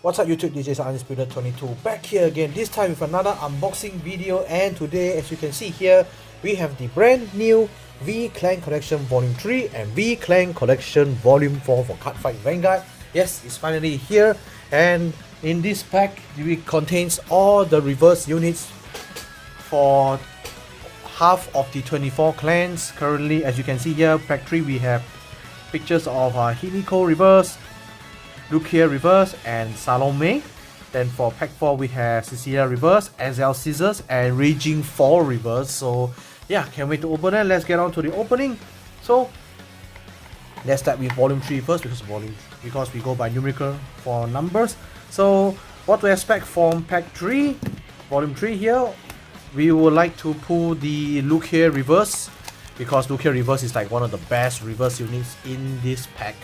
What's up YouTube, DJs Undisputed 22 back here again, this time with another unboxing video. And today, as you can see here, we have the brand new V Clan Collection Volume 3 and V Clan Collection Volume 4 for Cardfight Vanguard. Yes, it's finally here, and in this pack it contains all the reverse units for half of the 24 clans. Currently, as you can see here, pack 3 we have pictures of Himiko reverse, Lukia reverse, and Salome. Then for pack 4 we have Cecilia reverse, Azel Scissors, and Raging 4 reverse. So yeah, can't wait to open it. Let's get on to the opening. So let's start with volume 3 first, because we go by numerical for numbers. So what to expect from pack 3, volume 3 here, we would like to pull the Lukia reverse, because Lukia reverse is like one of the best reverse units in this pack.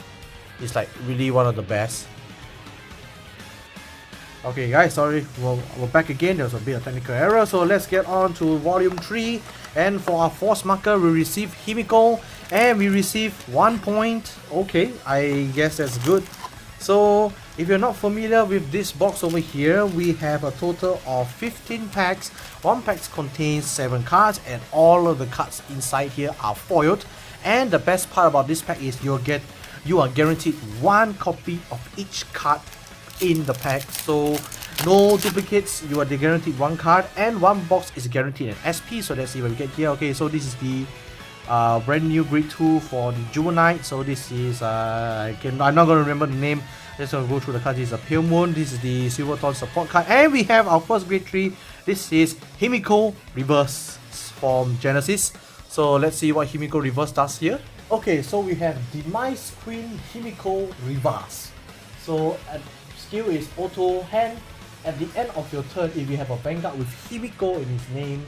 It's like really one of the best. Okay guys, sorry, we're back again. There was a bit of technical error, so let's get on to volume 3. And for our force marker, we receive Himiko and we receive 1 point. Okay, I guess that's good. So if you're not familiar with this box over here, we have a total of 15 packs. One pack contains 7 cards, and all of the cards inside here are foiled. And the best part about this pack is you are guaranteed 1 copy of each card in the pack. So no duplicates, you are guaranteed 1 card, and 1 box is guaranteed an SP. So let's see what we get here. Okay, so this is the brand new grade 2 for the Juvenile. So this is I'm not going to remember the name. Let's go through the cards. This is a Pale Moon. This is the Silverthorn support card, and we have our first grade 3. This is Himiko reverse from Genesis. So let's see what Himiko reverse does here. Okay, so we have Demise Queen Himiko reverse. So skill is auto hand. At the end of your turn, if you have a Vanguard with Himiko in his name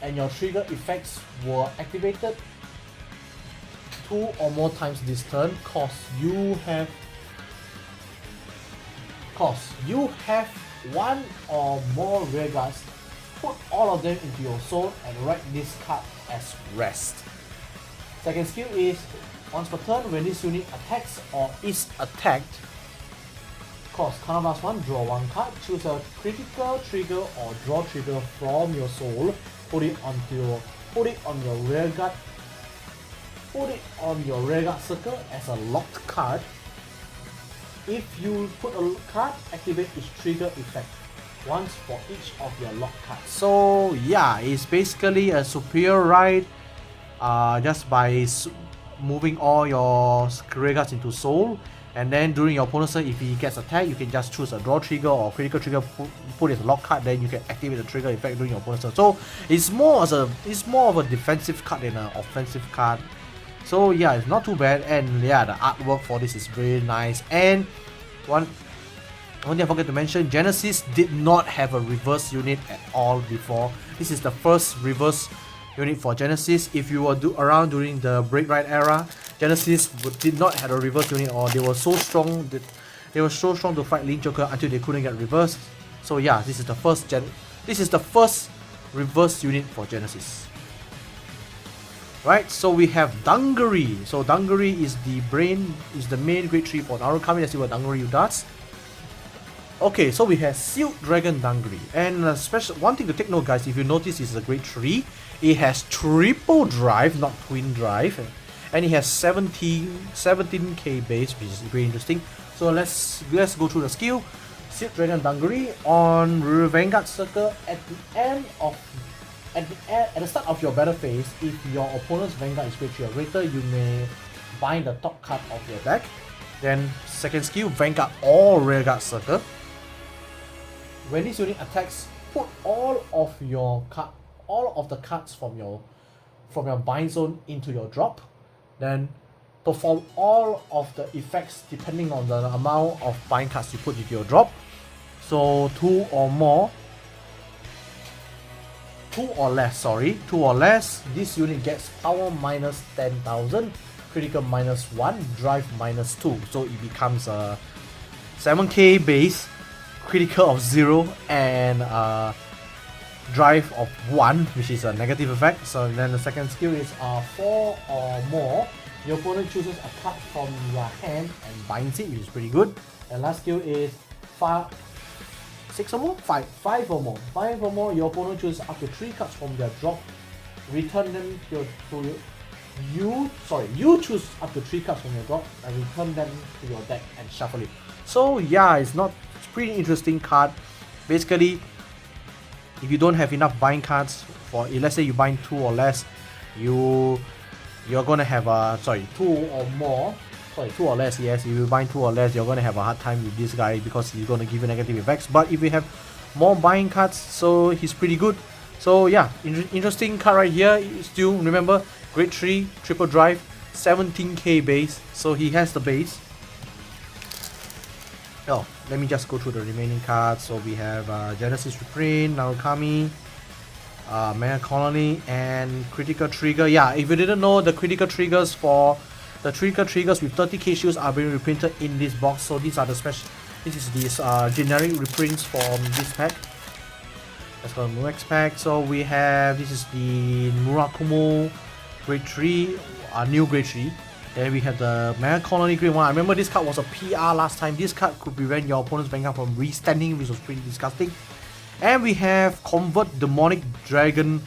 and your trigger effects were activated 2 or more times this turn, cause you have 1 or more rear guards, put all of them into your soul and write this card as rest. Second skill is, once per turn, when this unit attacks or is attacked, cost +1, draw 1 card, choose a critical trigger or draw trigger from your soul, put it on your rear guard circle as a locked card. If you put a card, activate its trigger effect once for each of your locked cards. So yeah, it's basically a superior ride just by moving all your rear guards into soul. And then during your opponent's turn, if he gets attacked, you can just choose a draw trigger or critical trigger, put it as a lock card, then you can activate the trigger effect during your opponent's turn. So it's more of a defensive card than an offensive card. So yeah, it's not too bad, and yeah, the artwork for this is really nice. And one thing I forgot to mention, Genesis did not have a reverse unit at all before. This is the first reverse unit for Genesis. If you were around during the Break Ride era, Genesis did not have a reverse unit, or they were so strong to fight Link Joker until they couldn't get reversed. So yeah, this is the first reverse unit for Genesis. Right, so we have Dungaree. So Dungaree is the main grade 3 for Narukami. Let's see what Dungaree does. Okay, so we have Sealed Dragon Dungaree, and one thing to take note, guys, if you notice, this is a grade 3. It has triple drive, not twin drive, and it has 17k base, which is very interesting. So let's go through the skill. Sealed Dragon Dungaree on Vanguard circle at the start of your battle phase. If your opponent's Vanguard is grade 3 or greater, you may bind the top card of your deck. Then second skill, Vanguard all rear guard circle. When this unit attacks, put all of the cards from your bind zone into your drop. Then perform all of the effects depending on the amount of bind cards you put into your drop. So 2 or less, this unit gets power minus 10,000, critical minus 1, drive minus 2. So it becomes a 7k base, critical of 0, and drive of 1, which is a negative effect. So then the second skill is 4 or more. Your opponent chooses a card from your hand and binds it, which is pretty good. And last skill is 5, 6 or more? 5 or more. 5 or more, your opponent chooses up to 3 cards from their drop, return them to you. You choose up to 3 cards from your drop and return them to your deck and shuffle it. So yeah, it's pretty interesting card. Basically, if you don't have enough bind cards for, let's say you bind 2 or less, you're gonna have 2 or less, yes, if you bind 2 or less, you're gonna have a hard time with this guy because he's gonna give you negative effects. But if you have more buying cards, so he's pretty good. So yeah, interesting card right here. Still remember, grade 3 triple drive, 17k base, so he has the base. Oh, let me just go through the remaining cards. So we have Genesis Reprint, Narukami, Mega Colony, and Critical Trigger. Yeah, if you didn't know, the critical triggers with 30k shields are being reprinted in this box. So these are the special. This is these generic reprints from this pack. Let's go to the next pack. So we have, this is the Murakumo grade 3, new grade 3. Then we have the Mega Colony grade 1. I remember this card was a PR last time. This card could prevent your opponent's Vanguard from restanding, which was pretty disgusting. And we have Convert Demonic Dragon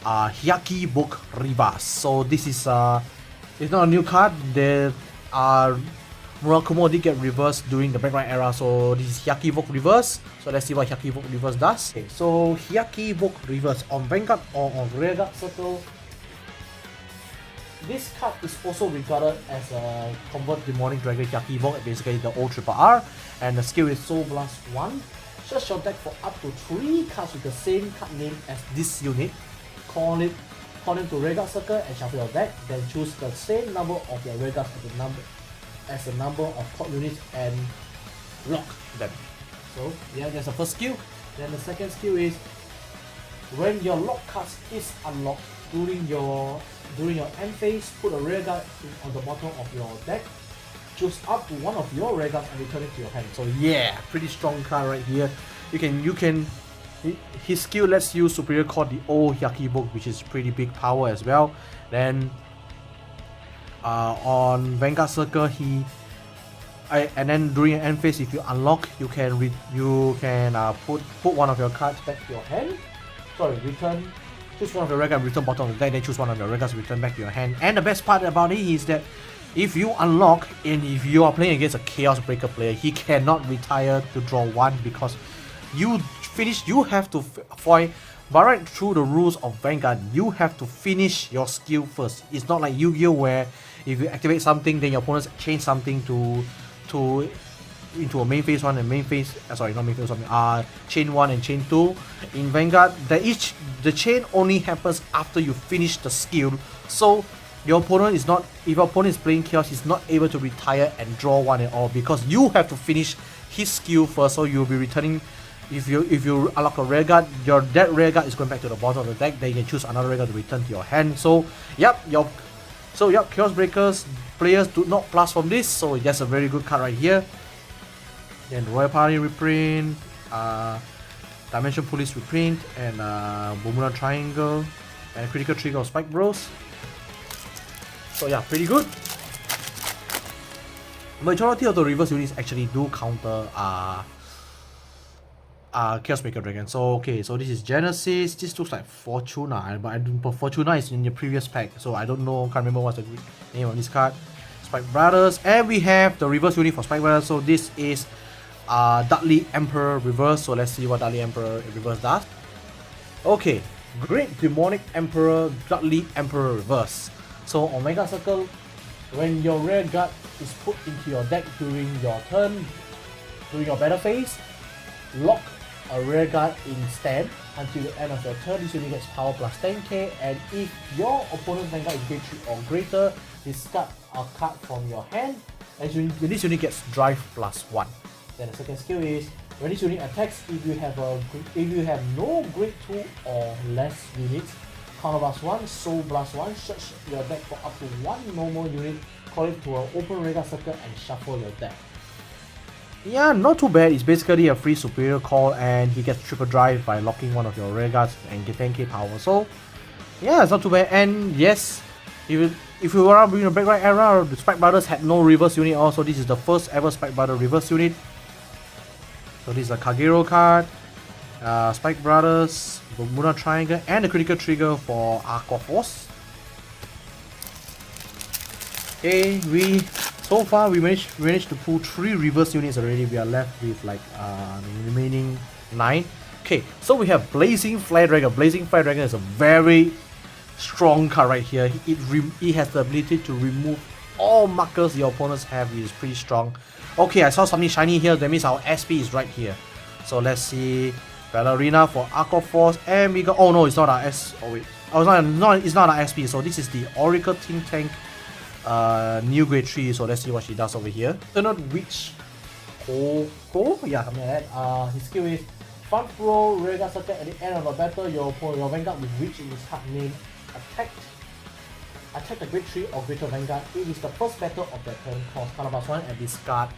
Hyaki Book Reverse. So this is it's not a new card. The Murakumo did get reversed during the Vanguard era. So this is Hyaki Book Reverse. So let's see what Hyaki Book Reverse does. Okay, so Hyaki Book Reverse on Vanguard or on Rearguard Circle. This card is also regarded as a Convert Demonic Dragon Hyaki Book, basically the old RRR, and the skill is Soul Blast 1. Search your deck for up to 3 cards with the same card name as this unit. Call them to Rearguard Circle and shuffle your deck. Then choose the same number of your Rearguards as the number of top units and lock them. So yeah, that's the first skill. Then the second skill is when your lock cards is unlocked during your end phase, put a Rearguard on the bottom of your deck. Choose up to one of your Rearguards and return it to your hand. So yeah, pretty strong card right here. His skill lets you superior call the old Hyaki Book, which is pretty big power as well. Then on Vanguard Circle, and then during an end phase, if you unlock, you can put one of your cards back to your hand. Choose one of your Rearguards, return bottom of the deck, then choose one of your Rearguards, return back to your hand. And the best part about it is that if you unlock and if you are playing against a Chaos Breaker player, he cannot retire to draw 1 because you have to but right through the rules of Vanguard, you have to finish your skill first. It's not like Yu-Gi-Oh where if you activate something, then your opponents change something into a main phase 1 and chain 1 and chain 2. In Vanguard, the chain only happens after you finish the skill. So your opponent if your opponent is playing Chaos, he's not able to retire and draw 1 at all because you have to finish his skill first. So you'll be returning. If you unlock a Rearguard, that Rearguard is going back to the bottom of the deck. Then you can choose another Rearguard to return to your hand. So Chaos Breakers players do not plus from this. So that's a very good card right here. Then Royal Paladin reprint, Dimension Police reprint, and Bermuda Triangle, and Critical Trigger of Spike Bros. So yeah, pretty good. Majority of the reverse units actually do counter Chaos Breaker Dragon. So okay, so this is Genesis. This looks like Fortuna, but Fortuna is in the previous pack, so I don't know, can't remember what's the name of this card. Spike Brothers, and we have the reverse unit for Spike Brothers. So this is Dudley Emperor reverse. So let's see what Dudley Emperor reverse does. Okay, Great Demonic Emperor Dudley Emperor reverse. So on Vanguard Circle, when your Rearguard is put into your deck during your turn, during your battle phase, lock a Rearguard in stand until the end of your turn. This unit gets power plus 10k, and if your opponent's Vanguard is grade 3 or greater, discard a card from your hand, and this unit gets drive plus 1. Then the second skill is when this unit attacks, if you have no grade 2 or less units, counter blast 1, soul blast 1, search your deck for up to 1 normal unit, call it to an open Rearguard Circle and shuffle your deck. Yeah, not too bad. It's basically a free superior call, and he gets triple drive by locking one of your Rearguards and get 10k power. So yeah, it's not too bad. And yes, if you were in the Vanguard era, the Spike Brothers had no reverse unit also. This is the first ever Spike Brother reverse unit. So this is a Kagero card, Spike Brothers, Bermuda Triangle, and the critical trigger for Aqua Force. Okay, so far we managed to pull 3 reverse units already. We are left with like the remaining 9. Okay, so we have Blazing Flare Dragon. Blazing Flare Dragon is a very strong card right here. It has the ability to remove all markers your opponents have. It is pretty strong. Okay, I saw something shiny here. That means our SP is right here. So let's see. Ballerina for Aqua Force, and we got. Oh no, it's not our S. Oh wait, it's not our SP. So this is the Oracle Team Tank, new grade 3. So let's see what she does over here. Eternal Witch, yeah, something like that. His skill is front row Regal Circle at the end of the battle. Your Vanguard with Witch in his card name attack the grade 3 or greater Vanguard. It is the first battle of that turn. Cost +1 and discard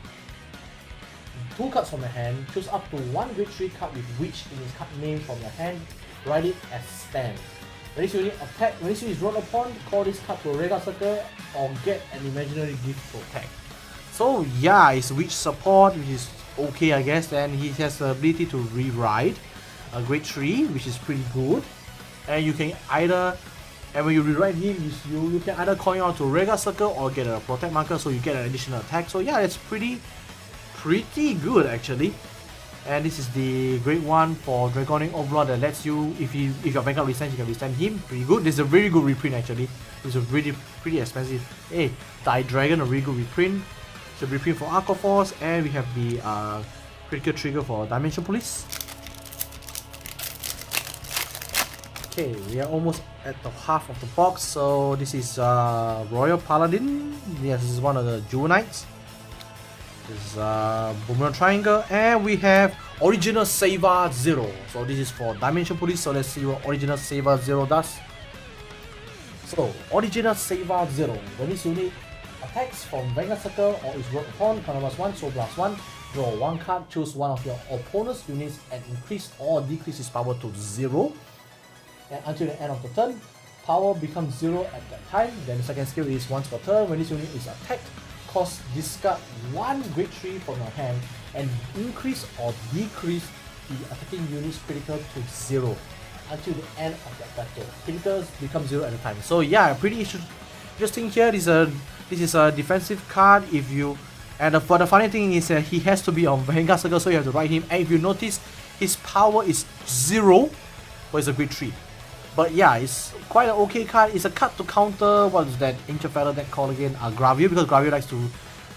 2 cards from your hand. Choose up to 1 grade 3 card with Witch in his card name from your hand. Write it as stand. When this unit is rolled upon, call this card to a Regal Circle or get an imaginary gift to attack. So yeah, it's Witch support, which is okay I guess, and he has the ability to rewrite a grade 3, which is pretty good. And you can either, and when you rewrite him, you can either call him out to Regal Circle or get a protect marker, so you get an additional attack. So yeah, it's pretty good actually. And this is the grade 1 for Dragonic Overlord that lets you, if your Vanguard restands, you can restand him. Pretty good. This is a very good reprint actually. It's a pretty expensive. Hey, Die Dragon, a really good reprint. It's a reprint for Aqua Force, and we have the critical trigger for Dimension Police. Okay, we are almost at the half of the box. So this is Royal Paladin. Yes, this is one of the Jewel Knights. This is Bermuda Triangle, and we have Original Saver 0. So this is for Dimension Police. So let's see what Original Saver 0 does. So Original Saver 0. When this unit attacks from Vanguard Circle or is rolled upon, +1, so +1. Draw 1 card, choose one of your opponent's units and increase or decrease its power to 0. And until the end of the turn, power becomes 0 at that time. Then the second skill is once per turn. When this unit is attacked, discard 1 grade 3 from your hand and increase or decrease the attacking unit's critical to 0 until the end of that battle. Criticals become 0 at a time. So yeah, pretty interesting here. This is a defensive card. For the funny thing is that he has to be on Vanguard Circle, so you have to write him. And if you notice, his power is 0, but it's a grade 3. But yeah, it's quite an okay card. It's a card to counter, what is that Ancient Feather deck called again? Gravure, because Gravure likes to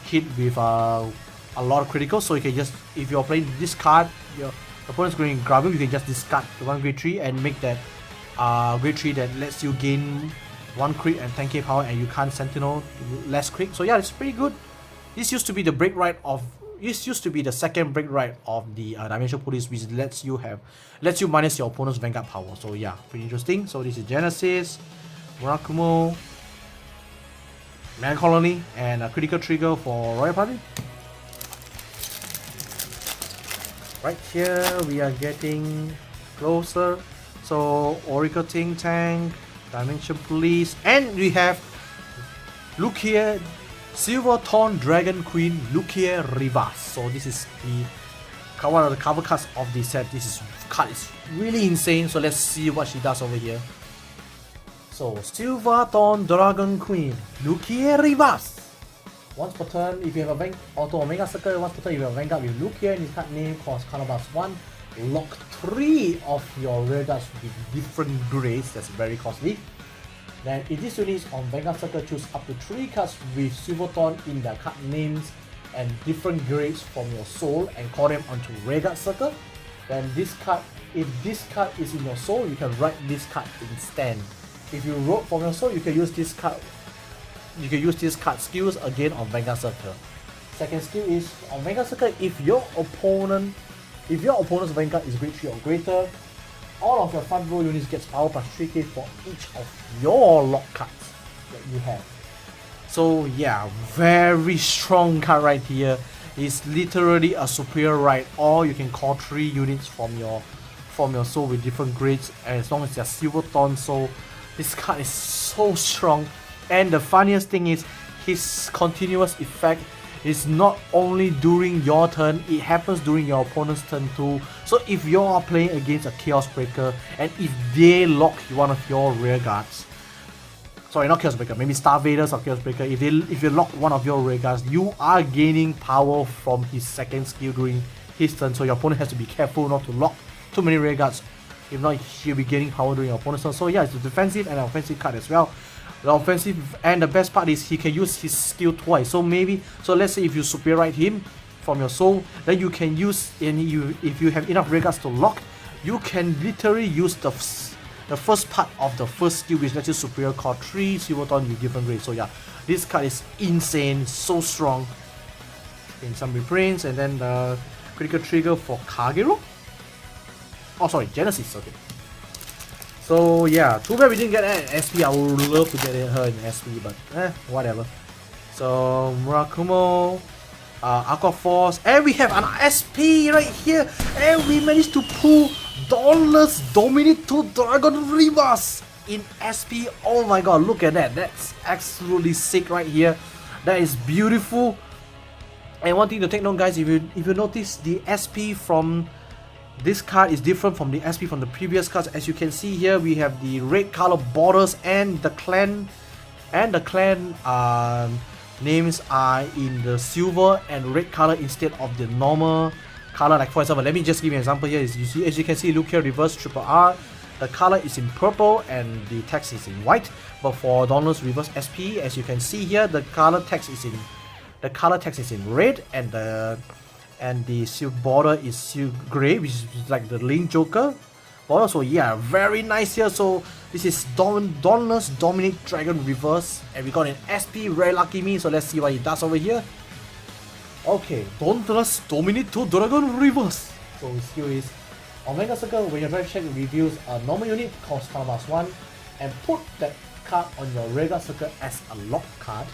hit with a lot of criticals. So you can just, if you're playing this card, your opponent's going Gravure, you can just discard the 1 grade 3 and make that grade 3 that lets you gain 1 crit and 10k power, and you can't Sentinel less crit. So yeah, it's pretty good. This used to be the break right of. This used to be the second break right of the Dimension Police, which lets you minus your opponent's Vanguard power. So yeah, pretty interesting. So this is Genesis, Murakumo, Man Colony, and a critical trigger for Royal Party. Right here we are getting closer. So Oracle Think Tank, Dimension Police, and we have look here. Silverthorn Dragon Queen Lucia Rivas. So this is one of the cover cards of the set. This card is really insane. So let's see what she does over here. So Silverthorn Dragon Queen Lucia Rivas. Once per turn, if you have a auto Omega Circle, once per turn you have a Vanguard with Lucia in his card name, cost +1. Lock 3 of your Regards with different grades. That's very costly. Then if this unit is on Vanguard Circle, choose up to 3 cards with Silverthorn in their card names and different grades from your soul and call them onto Vanguard Circle. Then this card, if this card is in your soul, you can write this card instead. If you wrote from your soul, you can use this card. You can use this card skills again on Vanguard Circle. Second skill is on Vanguard Circle. If your opponent's Vanguard is grade 3 or greater, all of your front row units gets power +3k for each of your lock cards that you have. So yeah, very strong card right here. It's literally a superior ride, or you can call 3 units from your soul with different grades, and as long as they're Silverthorn soul, this card is so strong. And the funniest thing is his continuous effect It's not only during your turn, it happens during your opponent's turn too. So if you are playing against a Chaos Breaker and if they lock one of your rear guards, sorry, not Chaos Breaker, maybe Star Vaders or Chaos Breaker, if you lock one of your rear guards, you are gaining power from his second skill during his turn. So your opponent has to be careful not to lock too many rear guards. If not, he'll be gaining power during your opponent's turn. So yeah, it's a defensive and an offensive card as well. The offensive, and the best part is he can use his skill twice. So let's say if you superior right him from your soul, then you can use if you have enough rear guards to lock, you can literally use the first part of the first skill, which lets you superior call 3 Silverthorn with different grades. So yeah, this card is insane, so strong. In some reprints, and then the critical trigger for Kagero. Oh sorry, Genesis, okay. So yeah, too bad we didn't get her in SP. I would love to get her in SP, but whatever. So Murakumo, Aqua Force, and we have an SP right here, and we managed to pull Dominic Two Dragons Reverse in SP. Oh my god, look at that! That's absolutely sick right here. That is beautiful. And one thing to take note, guys, if you notice, the SP from this card is different from the SP from the previous cards. As you can see here, we have the red color borders, and the clan names are in the silver and red color instead of the normal color. Like for example, let me just give you an example here. As you can see, look here, reverse triple R, the color is in purple and the text is in white. But for Donald's reverse SP, as you can see here, the color text is in red, and the silver border is silver gray, which is like the Link Joker border. So yeah, very nice here. So this is Donald's Dominic Dragon Reverse, and we got an SP, very lucky me. So let's see what he does over here. Okay, Donald's Dominic Two Dragons Reverse. So his skill is on Vanguard Circle, when your drive check reveals a normal unit, cost +1, and put that card on your regular circle as a lock card.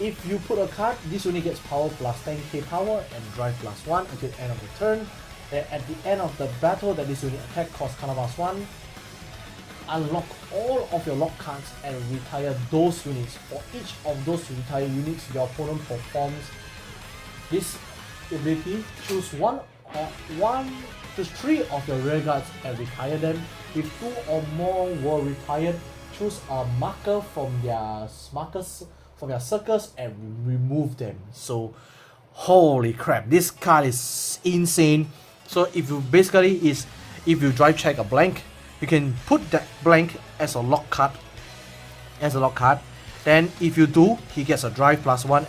If you put a card, this unit gets power plus 10k power and drive +1 until the end of the turn. Then at the end of the battle that this unit attack costs +1, unlock all of your lock cards and retire those units. For each of those retired units, your opponent performs this ability. Choose choose 3 of your rear guards and retire them. If 2 or more were retired, choose a marker from their circles and remove them. So holy crap, this card is insane. So if you drive check a blank, you can put that blank as a lock card. Then if you do, he gets a drive +1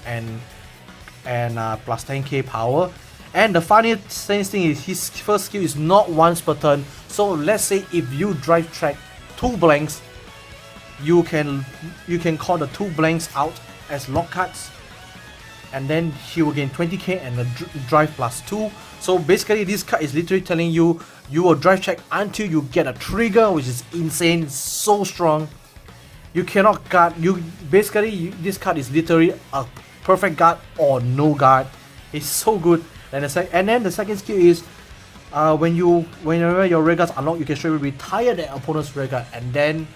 and plus 10k power. And the funniest thing is his first skill is not once per turn. So let's say if you drive track 2 blanks, you can call the 2 blanks out as lock cards, and then he will gain 20k and a drive +2. So basically this card is literally telling you will drive check until you get a trigger, which is insane, so strong. You cannot guard. This card is literally a perfect guard or no guard. It's so good. And then the second skill is whenever your rear guards unlock, you can straight away retire the opponent's rear guard, and then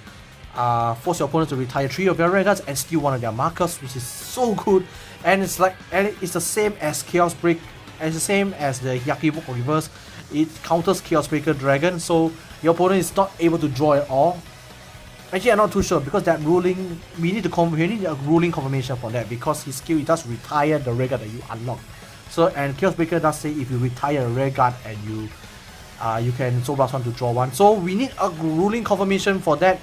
force your opponent to retire 3 of their rear guards and steal 1 of their markers, which is so good. And it's the same as Chaos Break, and it's the same as the Yakibo Reverse. It counters Chaos Breaker Dragon, so your opponent is not able to draw at all. Actually, I'm not too sure, because that ruling, we need a ruling confirmation for that, because his skill, it does retire the rear guard that you unlock. So, and Chaos Breaker does say if you retire a rear guard and you can Soul Blast 1 to draw 1. So we need a ruling confirmation for that,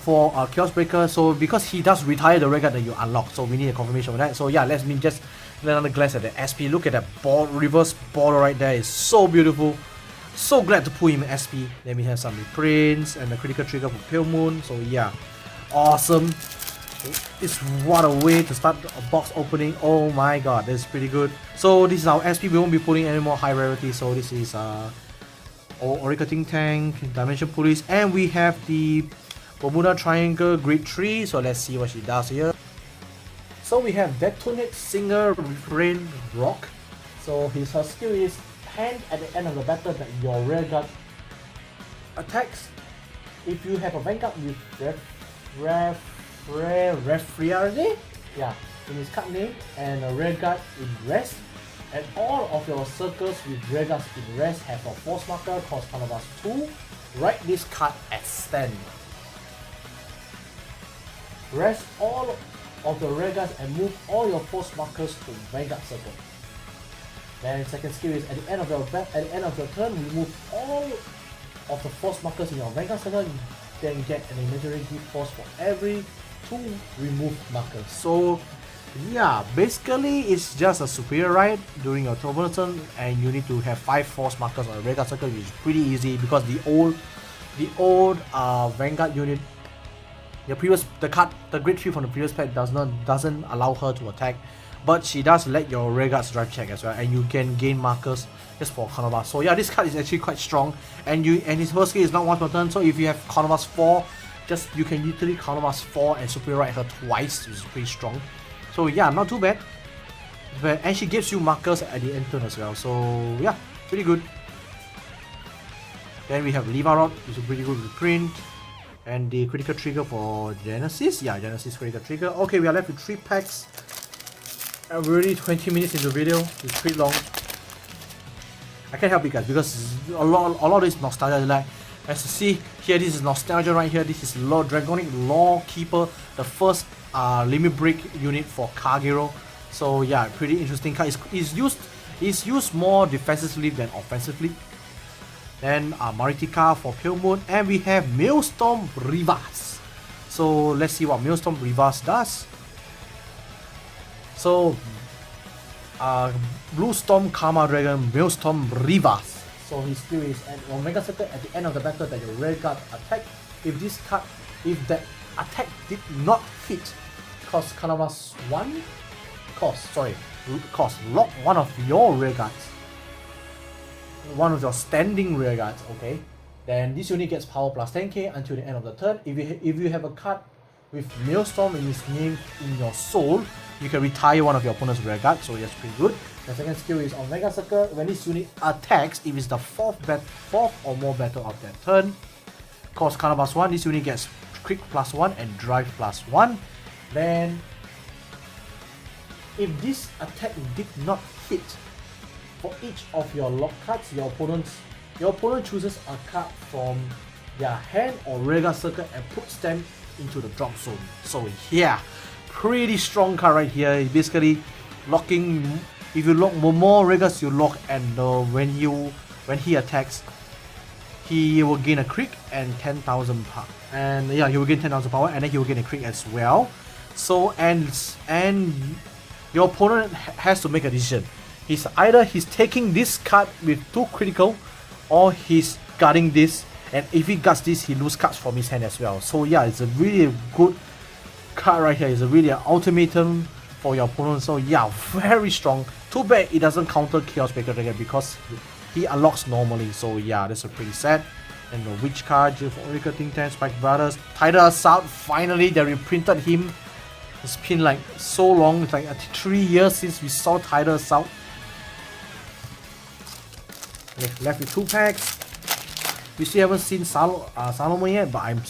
for Chaos Breaker. So because he does retire the rear guard that you unlock, so we need a confirmation for that. So yeah, let me just another glance at the SP. Look at that reverse border right there. It's so beautiful. So glad to pull him in SP. Then we have some reprints and the critical trigger for Pale Moon. So yeah, awesome. It's what a way to start a box opening. Oh my god, that's pretty good. So this is our SP. We won't be pulling any more high rarity. So this is Oracle Think Tank, Dimension Police, and we have the Bermuda Triangle Grade 3. So let's see what she does here. So we have Detonate Singer Refrain Rock. So her skill is hand at the end of the battle that your rear guard attacks. If you have a Vanguard with Refriarity, yeah, in his card name and a rearguard in rest. And all of your circles with rearguards in rest have a force marker, cost counterblast 2. Write this card as stand. Rest all of your rearguards and move all your force markers to Vanguard circle. Then second skill is at the end of your turn, remove all of the force markers in your Vanguard circle. You then get an imaginary gift force for every 2 removed markers. So yeah, basically it's just a superior ride during your turn, and you need to have 5 force markers on a Vanguard circle, which is pretty easy because the old Vanguard unit, the grade 3 from the previous pack doesn't allow her to attack, but she does let your rearguards drive check as well, and you can gain markers just for counterblast. So yeah, this card is actually quite strong, and his first skill is not once per turn, so if you have counterblast 4, you can literally counterblast 4 and superior ride her twice, which is pretty strong. So yeah, not too bad. And she gives you markers at the end turn as well. So yeah, pretty good. Then we have Leva Rod, which is a pretty good reprint. And the critical trigger for Genesis. Yeah, Genesis critical trigger. Okay, we are left with 3 packs. And we're already 20 minutes into the video. It's pretty long. I can't help it, guys, because a lot of this nostalgia. Like, as you see here, this is nostalgia right here. This is Dragonic Law Keeper, the first limit break unit for Kagero. So yeah, pretty interesting card. It's used more defensively than offensively. Then Maritika for Pale Moon, and we have Maelstrom Reverse. So let's see what Maelstrom Reverse does. So Blue Storm Karma Dragon Maelstrom Reverse. So his skill is at Omega Circle at the end of the battle that your rearguard attack. If that attack did not hit, cost lock one of your rearguards, one of your standing rearguards. Okay, then this unit gets power plus 10k until the end of the turn. If you have a card with Maelstrom in its name in your soul, you can retire one of your opponent's rearguard. So that's pretty good. The second skill is on Mega Circle. When this unit attacks, if it's the fourth or more battle of that turn, cost counterblast 1. This unit gets quick plus 1 and drive plus 1. Then if this attack did not hit, for each of your lock cards, your opponent chooses a card from their hand or rearguard circle and puts them into the drop zone. So yeah, pretty strong card right here. Basically locking. If you lock more rearguards, you lock, and when he attacks, he will gain a crit and 10,000 power. And yeah, he will gain 10,000 power, and then he will gain a crit as well. So and your opponent has to make a decision. Either he's taking this card with 2 critical, or he's guarding this. And if he guards this, he loses cards from his hand as well. So yeah, it's a really good card right here. It's a really ultimatum for your opponent. So yeah, very strong. Too bad it doesn't counter Chaos Breaker Dragon because he unlocks normally. So yeah, that's a pretty sad. And the Witch card, Oracle Think Tank, Spike Brothers, Tidal Assault. Finally, they reprinted him. It's been like so long. It's like 3 years since we saw Tidal Assault. Left with 2 packs. We still haven't seen Salomon yet, but I'm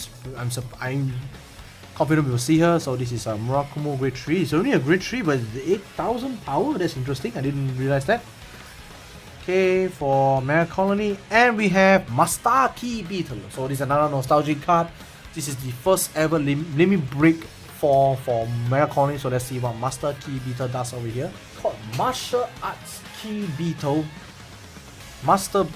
confident we'll see her. So this is a Murakumo grade 3. It's only a grade 3, but 8,000 power. That's interesting. I didn't realize that. Okay, for Mega Colony, and we have Master Key Beetle. So this is another nostalgic card. This is the first ever limit break for Mega Colony. So let's see what Master Key Beetle does over here. It's called Martial Arts Key Beetle. Martial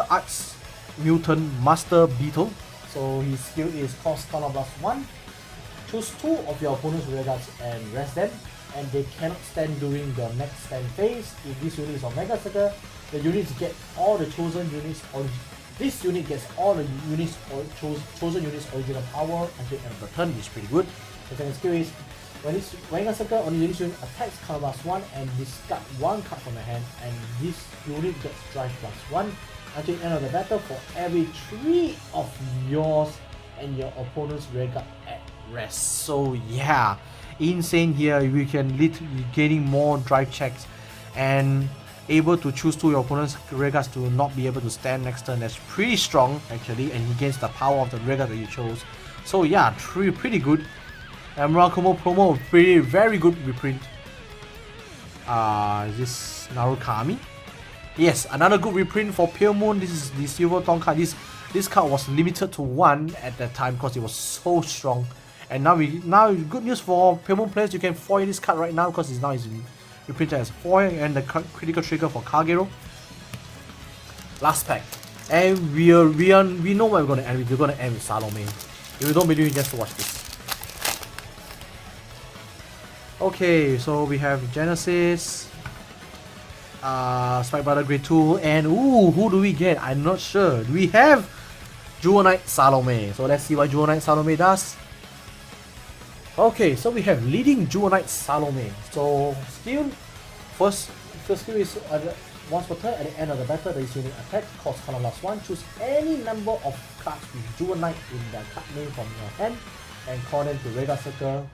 Arts Mutant Master Beetle. So his skill is cost counterblast 1. Choose 2 of your opponent's rearguards and rest them, and they cannot stand during the next stand phase. If this unit is on Mega Circle, the units get all the chosen units. This unit gets all the units or chosen units original power until the end of the turn, which is pretty good. The second skill is when this Mega Circle, only this unit attacks counterblast 1 and discard 1 card from the hand, and this unit gets drive plus 1 until the end of the battle for every 3 of yours and your opponent's rearguard at rest. So yeah, insane here. We can literally gaining more drive checks and able to choose 2 of your opponent's rearguards to not be able to stand next turn. That's pretty strong actually, and he gains the power of the rearguard that you chose. So yeah, pretty good. And Murakumo promo, very good reprint. Is this Narukami? Yes, another good reprint for Pale Moon. This is the Silver Tong card. This card was limited to 1 at that time because it was so strong. And now good news for Pale Moon players, you can foil this card right now because it's now reprinted as foil, and the critical trigger for Kagero. Last pack. And we know where we're gonna end with. We're gonna end with Salome. If you don't believe me, just watch this. Okay, so we have Genesis, Spike Brother Grade 2, and who do we get? I'm not sure. We have Jewel Knight Salome. So let's see what Jewel Knight Salome does. Okay, so we have leading Jewel Knight Salome. So skill, first skill is once per turn at the end of the battle, there is unique attack, cost column +1. Choose any number of cards with Jewel Knight in their card name from your hand and call them to radar circle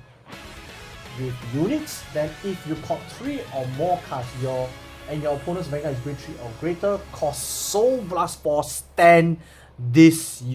with units. Then if you caught 3 or more cards, your opponent's Vanguard is grade 3 or greater, cost Soul Blast Force stand this